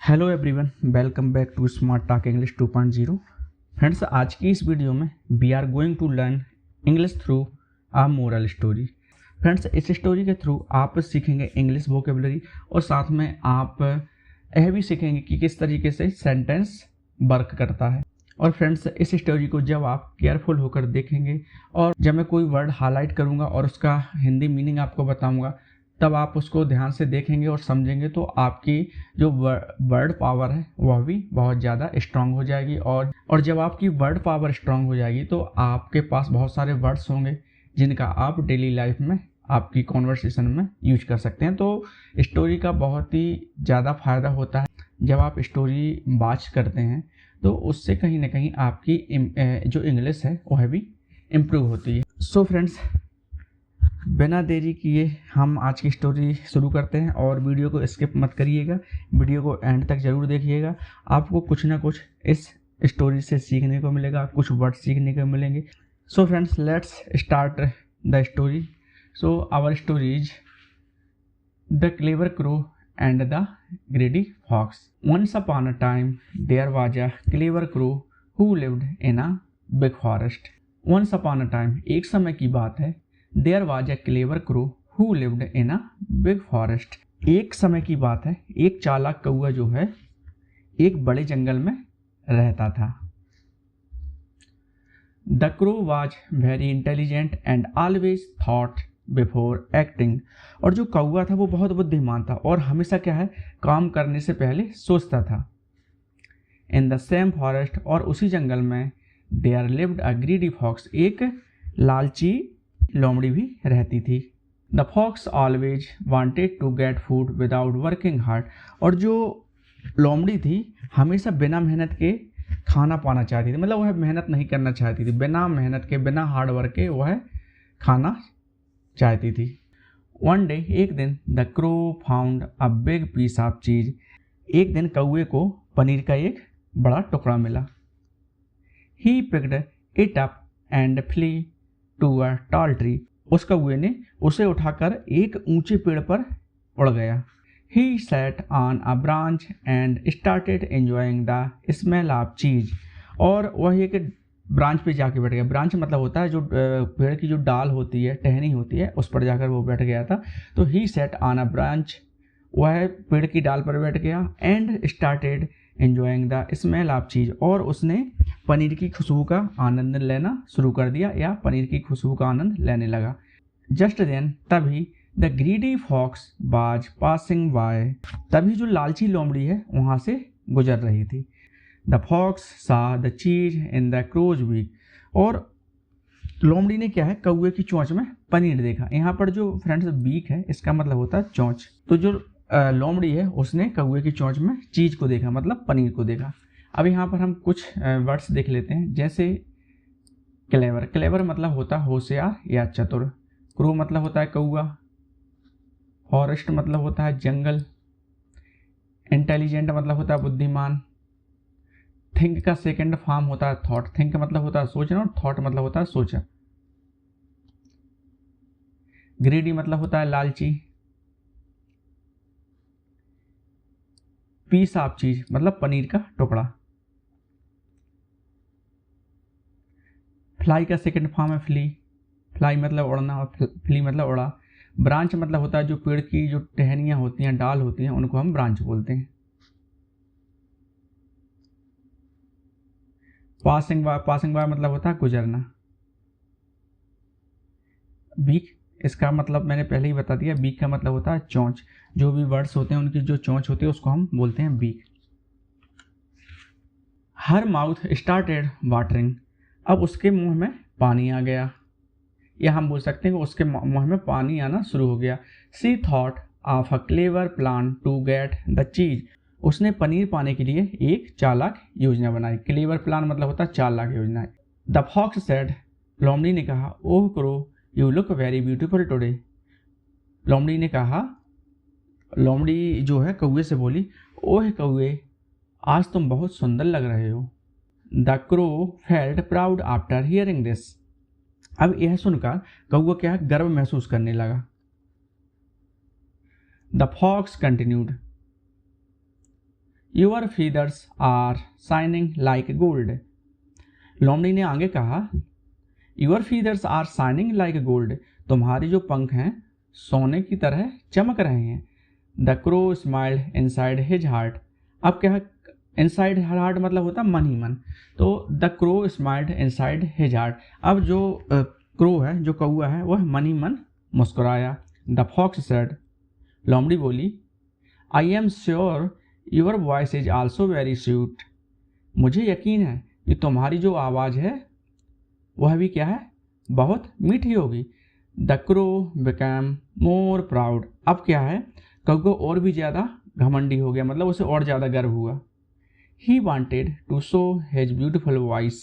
Hello everyone, welcome back to smart talk English 2.0। Friends, आज की इस वीडियो में we are going to learn English through a moral story. Friends, इस story के through आप सीखेंगे इंग्लिश वोकेबलरी और साथ में आप यह भी सीखेंगे कि किस तरीके से सेंटेंस वर्क करता है। और फ्रेंड्स, इस स्टोरी को जब आप केयरफुल होकर देखेंगे और जब मैं कोई वर्ड हाईलाइट करूँगा और उसका हिंदी मीनिंग आपको बताऊँगा, तब आप उसको ध्यान से देखेंगे और समझेंगे तो आपकी जो वर्ड पावर है वह भी बहुत ज़्यादा स्ट्रांग हो जाएगी। और जब आपकी वर्ड पावर स्ट्रांग हो जाएगी तो आपके पास बहुत सारे वर्ड्स होंगे जिनका आप डेली लाइफ में आपकी कॉन्वर्सेशन में यूज कर सकते हैं। तो स्टोरी का बहुत ही ज़्यादा फ़ायदा होता है। जब आप स्टोरी वॉच करते हैं तो उससे कहीं ना कहीं आपकी जो इंग्लिश है वह भी इम्प्रूव होती है। सो फ्रेंड्स, बिना देरी किए हम आज की स्टोरी शुरू करते हैं और वीडियो को स्किप मत करिएगा, वीडियो को एंड तक ज़रूर देखिएगा। आपको कुछ ना कुछ इस स्टोरी से सीखने को मिलेगा, कुछ वर्ड सीखने को मिलेंगे। So friends, let's start the story. So our story is the clever crow and the greedy fox. Once upon a time there was a clever crow who lived in a big forest. Once upon a time, एक समय की बात है। There was a clever crow who lived in a big forest। एक समय की बात है, एक चालाक कौआ जो है एक बड़े जंगल में रहता था। The crow was very intelligent and always thought before acting। और जो कौआ था वो बहुत बुद्धिमान था और हमेशा क्या है, काम करने से पहले सोचता था। In the same forest, और उसी जंगल में there lived a greedy fox, एक लालची लोमड़ी भी रहती थी। The fox always wanted to get food without working hard. और जो लोमड़ी थी हमेशा बिना मेहनत के खाना पाना चाहती थी, मतलब वह मेहनत नहीं करना चाहती थी, बिना मेहनत के बिना हार्ड वर्क के वह खाना चाहती थी। वन डे, एक दिन, the crow found a big piece of cheese. एक दिन कौए को पनीर का एक बड़ा टुकड़ा मिला। He picked it up and flew to a tall tree. उस कौए ने उसे उठाकर एक ऊंचे पेड़ पर उड़ गया। He sat on a branch and started enjoying the smell of चीज। और वह एक ब्रांच पे जाके बैठ गया। ब्रांच मतलब होता है जो पेड़ की जो डाल होती है, टहनी होती है, उस पर जाकर वो बैठ गया था। तो he sat on a branch, वह पेड़ की डाल पर बैठ गया। And started enjoying the smell of चीज, और उसने पनीर की खुशबू का आनंद लेना शुरू कर दिया या पनीर की खुशबू का आनंद लेने लगा। जस्ट देन, तभी, the greedy fox was passing by. तभी जो लालची लोमड़ी है वहां से गुजर रही थी। द फॉक्स सा द चीज इन द क्रोज बीक। और लोमड़ी ने क्या है, कौए की चोंच में पनीर देखा। यहाँ पर जो फ्रेंड्स बीक है इसका मतलब होता है चोंच। तो जो लोमड़ी है उसने कौए की चोंच में चीज को देखा, मतलब पनीर को देखा। अब यहाँ पर हम कुछ वर्ड्स देख लेते हैं, जैसे क्लेवर। क्लेवर मतलब होता है होशियार या चतुर। क्रो मतलब होता है कौआ। फॉरेस्ट मतलब होता है जंगल। इंटेलिजेंट मतलब होता है बुद्धिमान। थिंक का सेकंड फॉर्म होता है थॉट। थिंक मतलब होता है सोचना और थॉट मतलब होता है सोचा। ग्रीडी मतलब होता है लालची। पीस ऑफ चीज मतलब पनीर का टुकड़ा। फ्लाई का सेकंड फॉर्म है फ्ली। फ्लाई मतलब उड़ना और फ्ली मतलब उड़ा। ब्रांच मतलब होता है जो पेड़ की जो टहनियाँ होती हैं, डाल होती हैं, उनको हम ब्रांच बोलते हैं। पासिंग बाय मतलब होता है गुजरना। बीक, इसका मतलब मैंने पहले ही बता दिया, बीक का मतलब होता है चोंच। जो भी वर्ड्स होते हैं उनकी जो चोंच होती है उसको हम बोलते हैं beak. Her mouth started watering. अब उसके मुंह में पानी आ गया, या हम बोल सकते हैं कि उसके मुंह में पानी आना शुरू हो गया। She thought of a clever plan to get the cheese. उसने पनीर पाने के लिए एक चालाक योजना बनाई। क्लेवर प्लान मतलब होता है चालाक योजना। द फॉक्स सेड, लोमड़ी ने कहा, oh crow you look very beautiful today. लोमड़ी ने कहा, लोमड़ी जो है कौए से बोली, ओह कौए आज तुम बहुत सुंदर लग रहे हो। The crow felt proud after hearing this. अब यह सुनकर कौआ क्या गर्व महसूस करने लगा। The fox continued, your feathers are shining like gold. लोमड़ी ने आगे कहा, your feathers are shining like gold, तुम्हारे जो पंख हैं सोने की तरह चमक रहे हैं। The crow smiled inside his heart. अब क्या है, इनसाइड हार्ट मतलब होता है मन ही मन, तो the crow smiled inside his heart. अब जो क्रो है, जो कौआ है, वह मन ही मन मुस्कुराया। द फॉक्स सेड, लोमड़ी बोली, I am sure your voice is also very sweet. मुझे यकीन है कि तुम्हारी जो आवाज़ है वह भी क्या है, बहुत मीठी होगी। The crow become more proud. अब क्या है, कौआ और भी ज़्यादा घमंडी हो गया, मतलब उसे और ज़्यादा गर्व हुआ। He wanted to show his beautiful voice.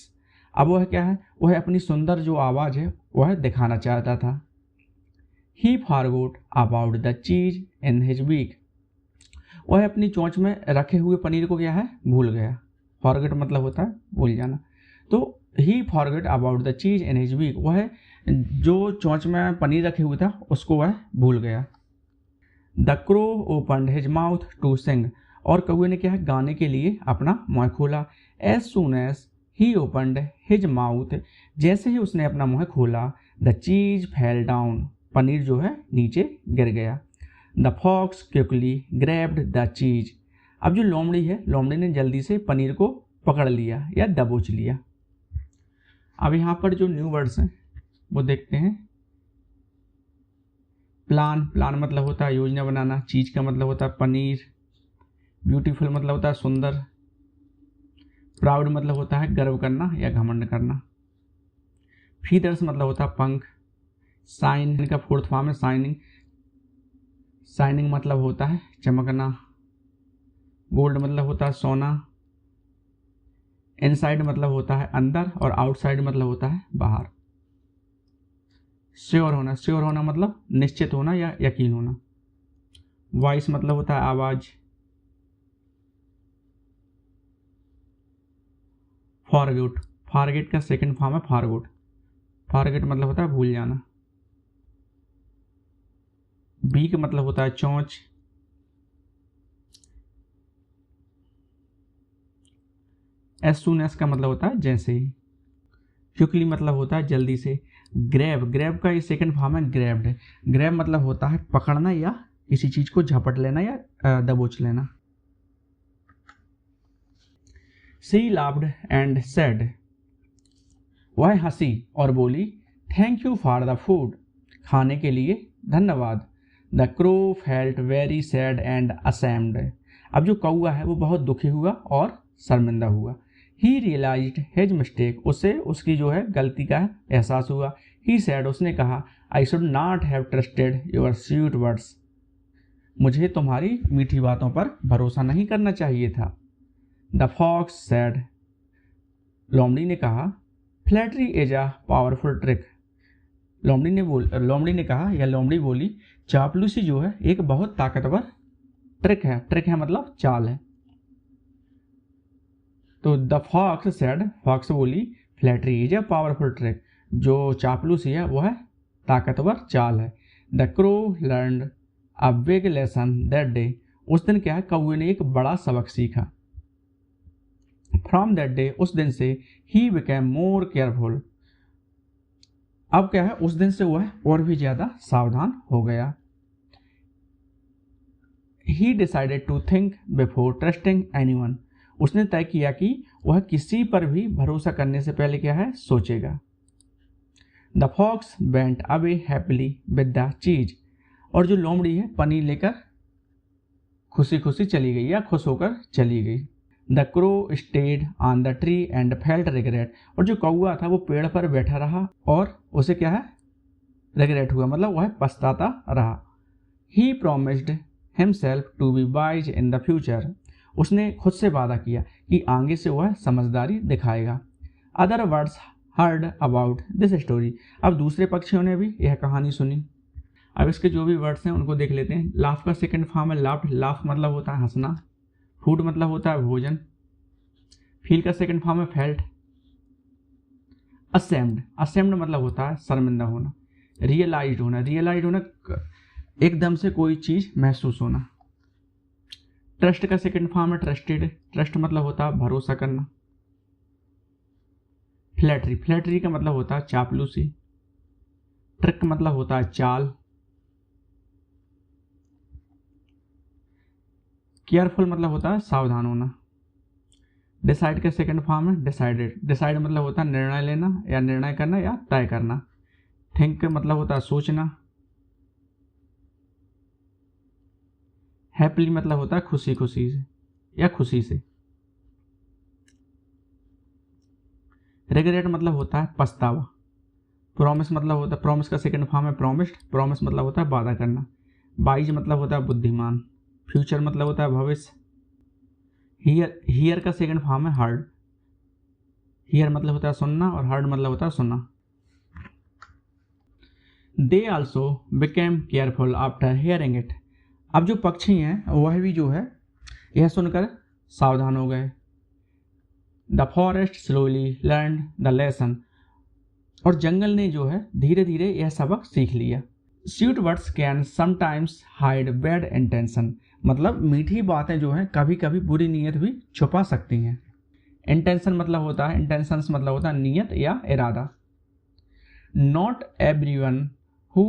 अब वह क्या है, वह अपनी सुंदर जो आवाज़ है वह दिखाना चाहता था। ही फॉरगॉट अबाउट द चीज इन हिज बीक। वह अपनी चोंच में रखे हुए पनीर को क्या है, भूल गया। फॉरगेट मतलब होता है भूल जाना, तो ही फॉरगेट अबाउट द चीज इन हिज बीक, वह जो चोंच में पनीर रखे हुए था उसको वह भूल गया। The crow opened his mouth to sing. और कौए ने क्या है, गाने के लिए अपना मुँह खोला। As soon as he opened his mouth, जैसे ही उसने अपना मुँह खोला, द चीज फेल डाउन, पनीर जो है नीचे गिर गया। The fox quickly grabbed the cheese. अब जो लोमड़ी है, लोमड़ी ने जल्दी से पनीर को पकड़ लिया या दबोच लिया। अब यहाँ पर जो न्यू वर्ड्स हैं वो देखते हैं। प्लान, प्लान मतलब होता है योजना बनाना। चीज का मतलब होता है पनीर। ब्यूटीफुल मतलब होता है सुंदर। प्राउड मतलब होता है गर्व करना या घमंड करना। फीदर्स मतलब होता है पंख। साइन का फोर्थ फॉर्म है शाइनिंग। शाइनिंग मतलब होता है चमकना। गोल्ड मतलब होता है सोना। इनसाइड मतलब होता है अंदर, और आउटसाइड मतलब होता है बाहर। श्योर होना, श्योर होना मतलब निश्चित होना या यकीन होना। वॉइस मतलब होता है आवाज। फॉरगेट, फॉरगेट का सेकंड फॉर्म है फॉरगॉट। फॉरगेट मतलब होता है भूल जाना। बीक मतलब होता है चोंच। एस सून एस का मतलब होता है जैसे ही। क्विकली मतलब होता है जल्दी से। ग्रैब, ग्रैब का ये सेकंड फॉर्म है ग्रैब्ड। ग्रैब मतलब होता है पकड़ना या किसी चीज को झपट लेना या दबोच लेना। सी लाफ्ड एंड सेड, वह हंसी और बोली, thank you for the food, खाने के लिए धन्यवाद। The crow felt very sad and ashamed. अब जो कौआ है वो बहुत दुखी हुआ और शर्मिंदा हुआ। ही रियलाइज्ड हिज मिस्टेक, उसे उसकी जो है गलती का एहसास हुआ। ही सैड, उसने कहा, I should not have trusted your sweet words, मुझे तुम्हारी मीठी बातों पर भरोसा नहीं करना चाहिए था। द फॉक्स सैड, लोमड़ी ने कहा, flattery is a powerful trick. लोमड़ी ने कहा या लोमड़ी बोली, चापलूसी जो है एक बहुत ताकतवर ट्रिक है। ट्रिक है मतलब चाल है। तो द फॉक्स सेड, फॉक्स बोली, flattery is a powerful trick, जो चापलूसी है वह ताकतवर चाल है। The crow learned a big lesson that day. उस दिन क्या है, कौवे ने एक बड़ा सबक सीखा। फ्रॉम दैट डे, उस दिन से, ही बिकेम मोर केयरफुल। अब क्या है, उस दिन से वह और भी ज्यादा सावधान हो गया। He decided to think before trusting anyone. उसने तय किया कि वह किसी पर भी भरोसा करने से पहले क्या है, सोचेगा। The fox went away happily with the cheese. और जो लोमड़ी है पनीर लेकर खुशी खुशी चली गई या खुश होकर चली गई। The crow stayed on the tree and felt regret. और जो कौआ था वो पेड़ पर बैठा रहा और उसे क्या है, रिग्रेट हुआ, मतलब वह पछताता रहा। He promised himself to be wise in the future. उसने खुद से वादा किया कि आगे से वह समझदारी दिखाएगा। Other words heard about this story. अब दूसरे पक्षियों ने भी यह कहानी सुनी। अब इसके जो भी वर्ड्स हैं उनको देख लेते हैं। लाफ का सेकंड फॉर्म है लाफ्ड। लाफ मतलब होता है हंसना। फूड मतलब होता है भोजन। फील का सेकंड फॉर्म है फेल्ट। असेम्ड, असेम्ड मतलब होता है शर्मिंदा होना। रियलाइज्ड होना, रियलाइज्ड होना एकदम से कोई चीज महसूस होना। ट्रस्ट का सेकंड फॉर्म है ट्रस्टेड। ट्रस्ट मतलब होता है भरोसा करना। फ्लैटरी, फ्लैटरी का मतलब होता है चापलूसी। ट्रिक मतलब होता है चाल। केयरफुल मतलब होता है सावधान होना। डिसाइड का सेकंड फॉर्म है डिसाइडेड। डिसाइड मतलब होता है निर्णय लेना या निर्णय करना या तय करना। थिंक मतलब होता है सोचना। हैप्पीली मतलब होता है खुशी खुशी से या खुशी से। रिग्रेट मतलब होता है पछतावा। प्रॉमिस मतलब होता है, प्रॉमिस का सेकंड फॉर्म है प्रॉमिस्ड। प्रॉमिस मतलब होता है वादा करना। वाइज मतलब होता है बुद्धिमान। फ्यूचर मतलब होता है भविष्य। हियर का सेकंड फॉर्म है हर्ड। हियर मतलब होता है सुनना और हर्ड मतलब होता है सुनना। They also became careful after hearing it. अब जो पक्षी हैं वह भी जो है यह सुनकर सावधान हो गए। The forest slowly learn the lesson. और जंगल ने जो है धीरे धीरे यह सबक सीख लिया। Sweet words can sometimes hide bad intention. मतलब मीठी बातें जो हैं कभी कभी बुरी नीयत भी छुपा सकती हैं। इंटेंशन मतलब होता है, इंटेंशंस मतलब होता है नीयत या इरादा। Not everyone who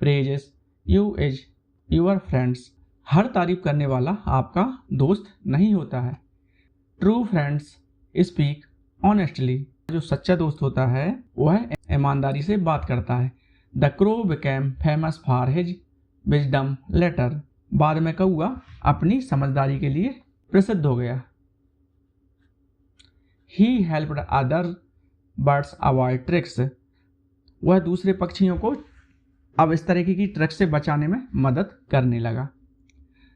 praises you is your friends. हर तारीफ करने वाला आपका दोस्त नहीं होता है। True friends speak honestly. जो सच्चा दोस्त होता है वह ईमानदारी से बात करता है। The crow became famous for his wisdom later. बाद में कौआ अपनी समझदारी के लिए प्रसिद्ध हो गया। He helped other birds avoid tricks. वह दूसरे पक्षियों को अब इस तरीके की ट्रिक से बचाने में मदद करने लगा।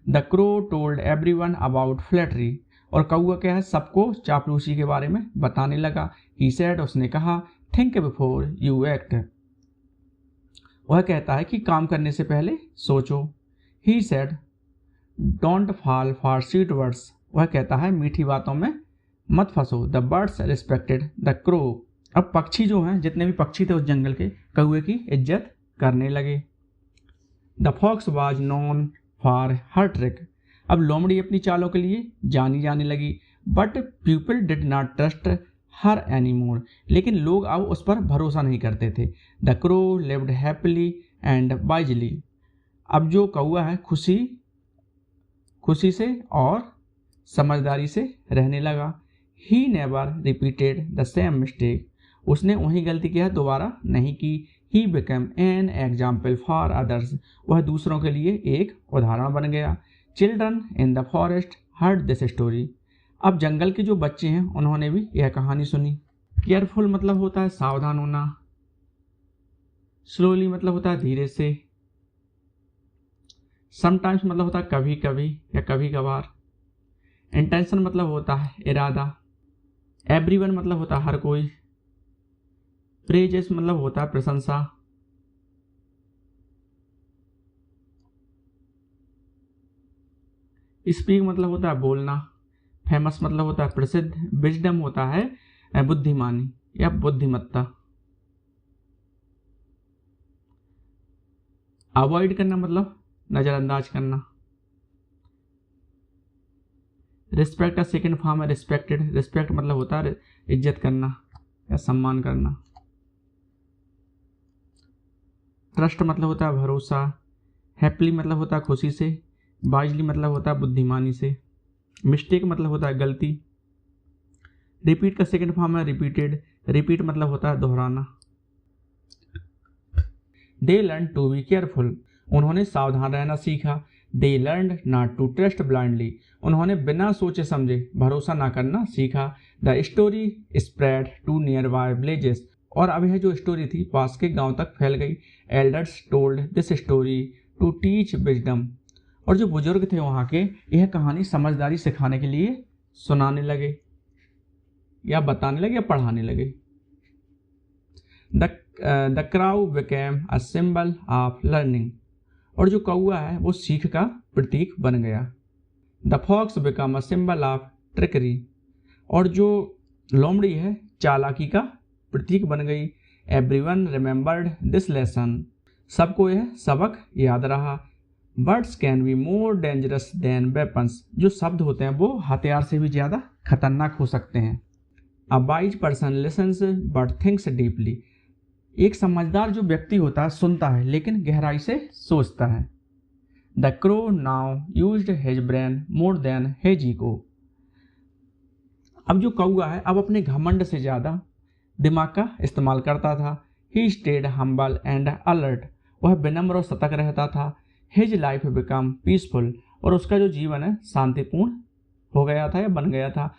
The crow told everyone about flattery. और कौआ क्या है सबको चापलूसी के बारे में बताने लगा। ही सेड, उसने कहा, थिंक बिफोर यू एक्ट। वह कहता है कि काम करने से पहले सोचो। He said, don't fall for sweet words. वह कहता है मीठी बातों में मत फंसो। The birds respected the crow. अब पक्षी जो हैं जितने भी पक्षी थे उस जंगल के कौए की इज्जत करने लगे। The fox was known for her trick. अब लोमड़ी अपनी चालों के लिए जानी जाने लगी। But people did not trust her any more. लेकिन लोग अब उस पर भरोसा नहीं करते थे। The crow lived happily and wisely. अब जो कौआ है खुशी से और समझदारी से रहने लगा। He never repeated the same mistake. उसने वही गलती किया दोबारा नहीं की। He become an example for others. वह दूसरों के लिए एक उदाहरण बन गया। Children in the forest heard this story. अब जंगल के जो बच्चे हैं उन्होंने भी यह कहानी सुनी। केयरफुल मतलब होता है सावधान होना। स्लोली मतलब होता है धीरे से। समटाइम्स मतलब होता है कभी कभी या कभी कभार। इंटेंशन मतलब होता है इरादा। एवरीवन मतलब होता है हर कोई। प्रेजेस मतलब होता है प्रशंसा। स्पीक मतलब होता है बोलना। फेमस मतलब होता है प्रसिद्ध। विजडम होता है बुद्धिमानी या बुद्धिमत्ता। अवॉइड करना मतलब नजरअंदाज करना। रिस्पेक्ट का सेकंड फॉर्म है रिस्पेक्टेड। रिस्पेक्ट मतलब होता है इज्जत करना या सम्मान करना। ट्रस्ट मतलब होता है भरोसा। हैप्पीली मतलब होता है खुशी से। वाइजली मतलब होता है बुद्धिमानी से। मिस्टेक मतलब होता है गलती। रिपीट का सेकंड फॉर्म है रिपीटेड। रिपीट मतलब होता है दोहराना। They learn to be careful. उन्होंने सावधान रहना सीखा। They learn not to trust blindly. उन्होंने बिना सोचे समझे भरोसा ना करना सीखा। The story spread to nearby villages. और अब यह जो स्टोरी थी पास के गांव तक फैल गई। Elders told this story to teach wisdom. और जो बुजुर्ग थे वहाँ के यह कहानी समझदारी सिखाने के लिए सुनाने लगे या बताने लगे या पढ़ाने लगे। The crow became a symbol of learning. और जो कौआ है वो सीख का प्रतीक बन गया। The fox become a symbol of trickery. और जो लोमड़ी है चालाकी का प्रतीक बन गई। Everyone remembered this lesson. सबको यह सबक याद रहा। Words can be more dangerous than weapons, जो शब्द होते हैं वो हथियार से भी ज़्यादा खतरनाक हो सकते हैं। A wise person lessons but thinks deeply, एक समझदार जो व्यक्ति होता है सुनता है लेकिन गहराई से सोचता है। The crow now used his brain more than his ego, अब जो कौआ है अब अपने घमंड से ज़्यादा दिमाग का इस्तेमाल करता था। He stayed humble and alert, वह विनम्र और सतर्क रहता था। हिज लाइफ बिकम पीसफुल, और उसका जो जीवन है शांतिपूर्ण हो गया था या बन गया था।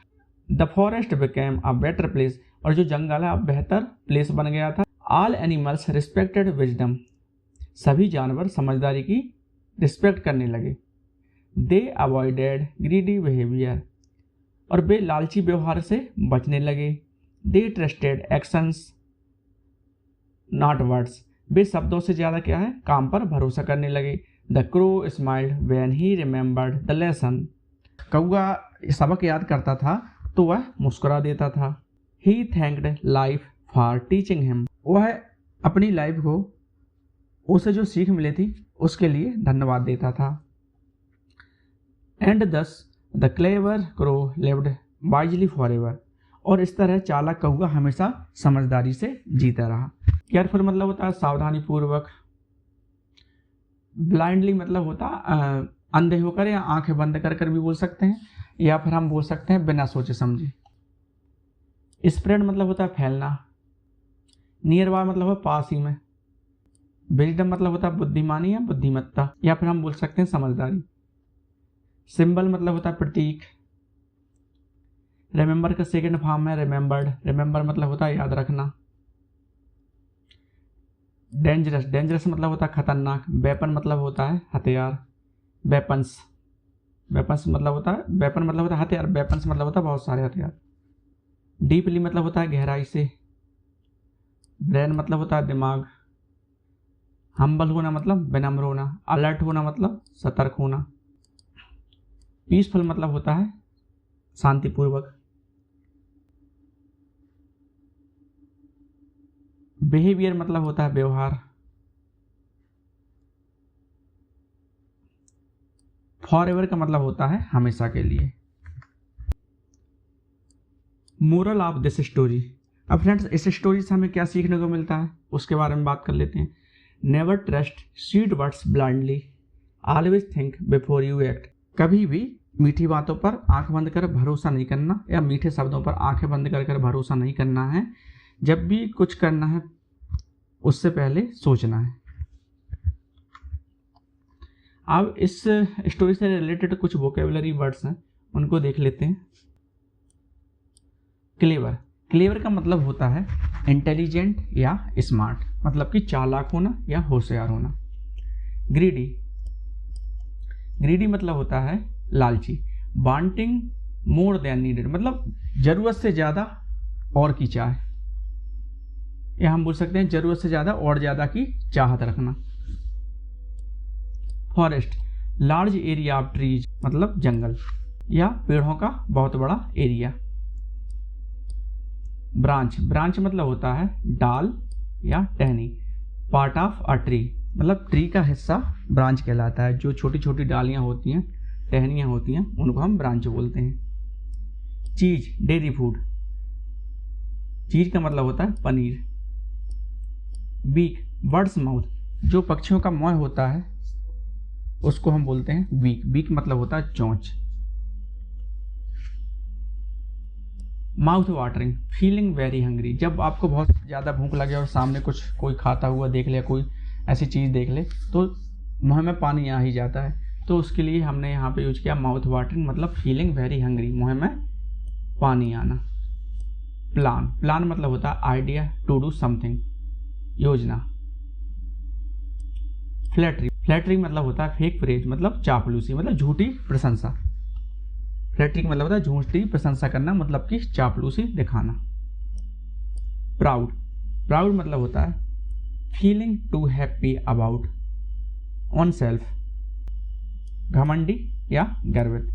The forest became a better place, और जो जंगल है अब बेहतर प्लेस बन गया था। ऑल एनिमल्स रिस्पेक्टेड विजडम, सभी जानवर समझदारी की रिस्पेक्ट करने लगे। दे अवॉइडेड ग्रीडी बिहेवियर, और वे लालची व्यवहार से बचने लगे। They trusted actions not words, वे शब्दों से ज़्यादा क्या है काम पर भरोसा करने लगे। The crow smiled when he remembered the lesson, कौआ सबक याद करता था तो वह मुस्कुरा देता था। He thanked life for teaching him, वह अपनी लाइफ को उसे जो सीख मिली थी उसके लिए धन्यवाद देता था। एंड दस the clever crow lived wisely for ever, और इस तरह चालाक कौआ हमेशा समझदारी से जीता रहा। केयरफुल मतलब होता है सावधानी पूर्वक। ब्लाइंडली मतलब होता अंधे होकर या आंखें बंद कर कर भी बोल सकते हैं, या फिर हम बोल सकते हैं बिना सोचे समझे। स्प्रेड मतलब होता है फैलना। नियर बाय मतलब है पास ही में। विजडम मतलब होता है बुद्धिमानी या बुद्धिमत्ता, या फिर हम बोल सकते हैं समझदारी। सिंबल मतलब होता है प्रतीक। रिमेंबर का सेकेंड फॉर्म है रिमेंबर्ड, रिमेंबर मतलब होता है याद रखना। डेंजरस, डेंजरस मतलब होता है खतरनाक। वेपन मतलब होता है हथियार। वेपन्स, वेपन्स मतलब होता है वेपन मतलब होता है हथियार, वेपन्स मतलब होता है बहुत सारे हथियार। डीपली मतलब होता है गहराई से। ब्रेन मतलब होता है दिमाग। हम्बल होना मतलब विनम्र होना। अलर्ट होना मतलब सतर्क होना। पीसफुल मतलब होता है शांतिपूर्वक। बिहेवियर मतलब होता है व्यवहार। फॉर एवर का मतलब होता है हमेशा के लिए। मोरल ऑफ दिस स्टोरी, अब फ्रेंड्स इस स्टोरी से हमें क्या सीखने को मिलता है उसके बारे में बात कर लेते हैं। Never trust sweet words blindly, always think before you act, कभी भी मीठी बातों पर आंख बंद कर भरोसा नहीं करना, या मीठे शब्दों पर आंखें बंद कर भरोसा नहीं करना है। जब भी कुछ करना है उससे पहले सोचना है। अब इस स्टोरी से रिलेटेड कुछ वोकेबुलरी वर्ड्स हैं उनको देख लेते हैं। क्लेवर, क्लेवर का मतलब होता है इंटेलिजेंट या स्मार्ट, मतलब कि चालाक होना या होशियार होना। ग्रीडी, ग्रीडी मतलब होता है लालची। वांटिंग मोर देन नीडेड, मतलब जरूरत से ज़्यादा और की चाह, या हम बोल सकते हैं जरूरत से ज़्यादा और ज़्यादा की चाहत रखना। Forest, large area of trees, मतलब जंगल या पेड़ों का बहुत बड़ा एरिया। ब्रांच, ब्रांच मतलब होता है डाल या टहनी। पार्ट ऑफ अ ट्री, मतलब ट्री का हिस्सा ब्रांच कहलाता है। जो छोटी छोटी डालियां होती हैं, टहनियाँ होती हैं, उनको हम ब्रांच बोलते हैं। चीज, डेयरी फूड, चीज का मतलब होता है पनीर। बीक, बर्ड्स माउथ, जो पक्षियों का मुंह होता है उसको हम बोलते हैं बीक। बीक मतलब होता है चोंच। Mouth watering, feeling very hungry, जब आपको बहुत ज़्यादा भूख लगे और सामने कुछ कोई खाता हुआ देख ले, कोई ऐसी चीज़ देख ले तो मुँह में पानी आ ही जाता है, तो उसके लिए हमने यहाँ पे यूज किया माउथ वाटरिंग, मतलब फीलिंग वेरी हंग्री, मुँह में पानी आना। प्लान, प्लान मतलब होता है आइडिया टू डू समथिंग, योजना। फ्लैटरी, फ्लैटरी मतलब होता है फेक प्रेज, मतलब चापलूसी, मतलब झूठी प्रशंसा। फ्लैटरी मतलब होता है झूठी प्रशंसा करना, मतलब कि चापलूसी दिखाना। प्राउड, प्राउड मतलब होता है feeling to happy about on self, घमंडी या गर्वित।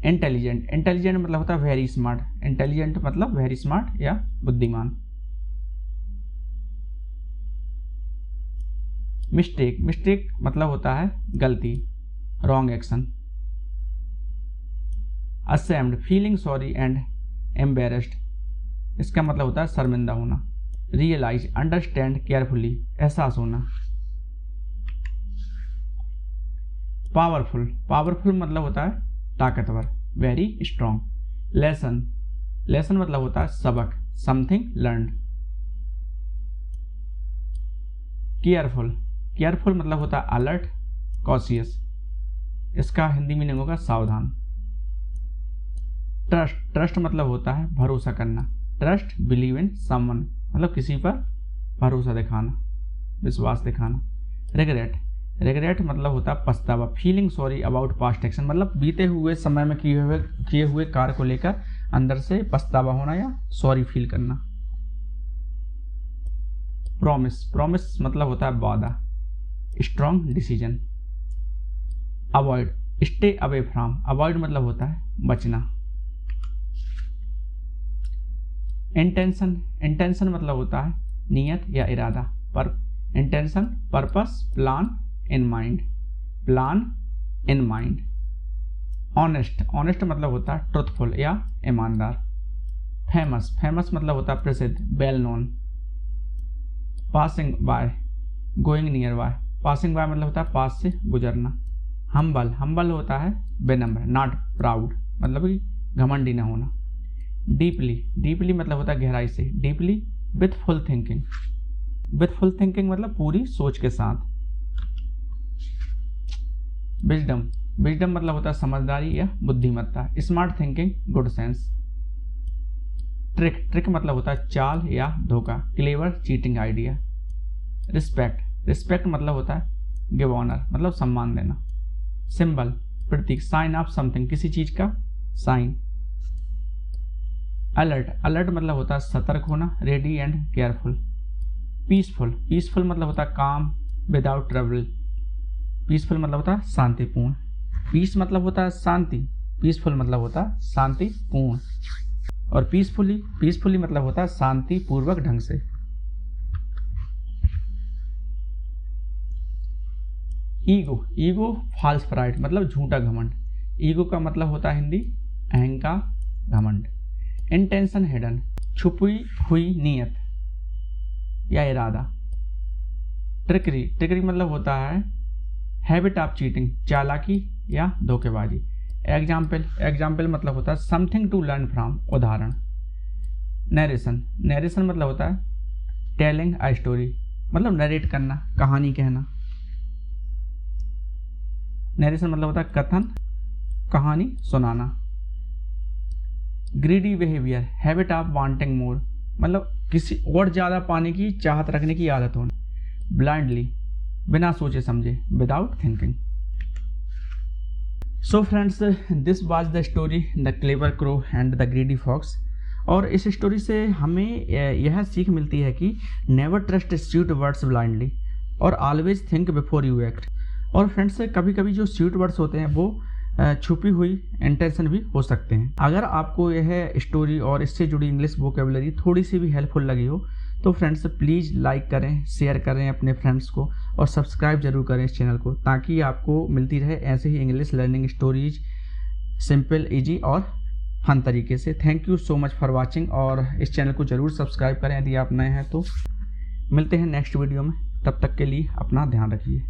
इंटेलिजेंट, इंटेलिजेंट मतलब होता है वेरी स्मार्ट, इंटेलिजेंट मतलब वेरी स्मार्ट या बुद्धिमान। मिस्टेक, मिस्टेक मतलब होता है गलती, wrong action. Ashamed, feeling sorry and embarrassed, इसका मतलब होता है शर्मिंदा होना। रियलाइज, अंडरस्टैंड केयरफुली, एहसास होना। पावरफुल, पावरफुल मतलब होता है ताकतवर, वेरी स्ट्रॉन्ग। लेसन, लेसन मतलब होता है सबक, समथिंग लर्नड। केयरफुल, केयरफुल मतलब होता है अलर्ट, कॉशियस, इसका हिंदी मीनिंग होगा सावधान। ट्रस्ट, ट्रस्ट मतलब होता है भरोसा करना, ट्रस्ट बिलीव इन समवन मतलब किसी पर भरोसा दिखाना, विश्वास दिखाना। रिग्रेट, रिग्रेट मतलब होता है पछतावा, feeling sorry about past action मतलब बीते हुए समय में किए हुए कार्य को लेकर अंदर से पछतावा होना या सॉरी फील करना। प्रॉमिस, प्रॉमिस मतलब होता है वादा, strong decision. Avoid, stay away from, avoid मतलब होता है बचना। इंटेंशन, इंटेंशन मतलब होता है नियत या इरादा, पर intention purpose, plan in mind, plan in mind. Honest, honest मतलब होता है ट्रुथफुल या ईमानदार। फेमस, फेमस मतलब होता है प्रसिद्ध, well known. Passing by, going near by, passing by मतलब होता है पास से गुजरना। हम्बल, हम्बल होता है विनम्र, नॉट प्राउड मतलब कि घमंडी न होना। डीपली, डीपली मतलब होता है गहराई से, deeply with full thinking, with full thinking मतलब पूरी सोच के साथ। विजडम, विजडम मतलब होता है समझदारी या बुद्धिमत्ता, smart thinking, good sense. Trick, trick मतलब होता है चाल या धोखा, clever, cheating idea. Respect, respect मतलब होता है गिव ऑनर मतलब सम्मान देना। सिंबल, प्रतीक, साइन ऑफ समथिंग किसी चीज का साइन। अलर्ट, अलर्ट मतलब होता है सतर्क होना, ready and careful. Peaceful, peaceful मतलब होता है काम विदाउट ट्रबल, पीसफुल मतलब होता है शांतिपूर्ण। पीस मतलब होता है शांति, पीसफुल मतलब होता है शांतिपूर्ण। और पीसफुली, पीसफुली मतलब होता है शांतिपूर्वक ढंग से। ईगो, ईगो फॉल्स प्राइड मतलब झूठा घमंड, ईगो का मतलब होता है हिंदी अहंकार, घमंड। इंटेंशन हिडन, छुपी हुई नियत या इरादा। ट्रिकरी, ट्रिकरी मतलब होता है हैबिट ऑफ चीटिंग, चालाकी या धोखेबाजी। एग्जाम्पल, एग्जाम्पल मतलब होता है समथिंग टू लर्न फ्रॉम, उदाहरण। नरेशन, नरेशन मतलब होता है टेलिंग अ स्टोरी मतलब नरेट करना, कहानी कहना। नरेशन मतलब होता है कथन, कहानी सुनाना। Greedy behaviour, habit of wanting more मतलब किसी और ज़्यादा पाने की चाहत रखने की आदत होना। ब्लाइंडली, बिना सोचे समझे, without thinking. So friends, this was the story the clever crow and the greedy fox. और इस स्टोरी से हमें यह सीख मिलती है कि never trust sweet words blindly और always think before you act. और फ्रेंड्स, कभी कभी जो स्वीट वर्ड्स होते हैं वो छुपी हुई इंटेंशन भी हो सकते हैं। अगर आपको यह स्टोरी और इससे जुड़ी इंग्लिश वोकेबलरी थोड़ी सी भी हेल्पफुल लगी हो तो फ्रेंड्स प्लीज़ लाइक करें, शेयर करें अपने फ्रेंड्स को और सब्सक्राइब जरूर करें इस चैनल को, ताकि आपको मिलती रहे ऐसे ही English learning stories simple, easy और फन तरीके से। Thank you so much for watching और इस चैनल को ज़रूर सब्सक्राइब करें यदि आप नए हैं तो। मिलते हैं नेक्स्ट वीडियो में, तब तक के लिए अपना ध्यान रखिए।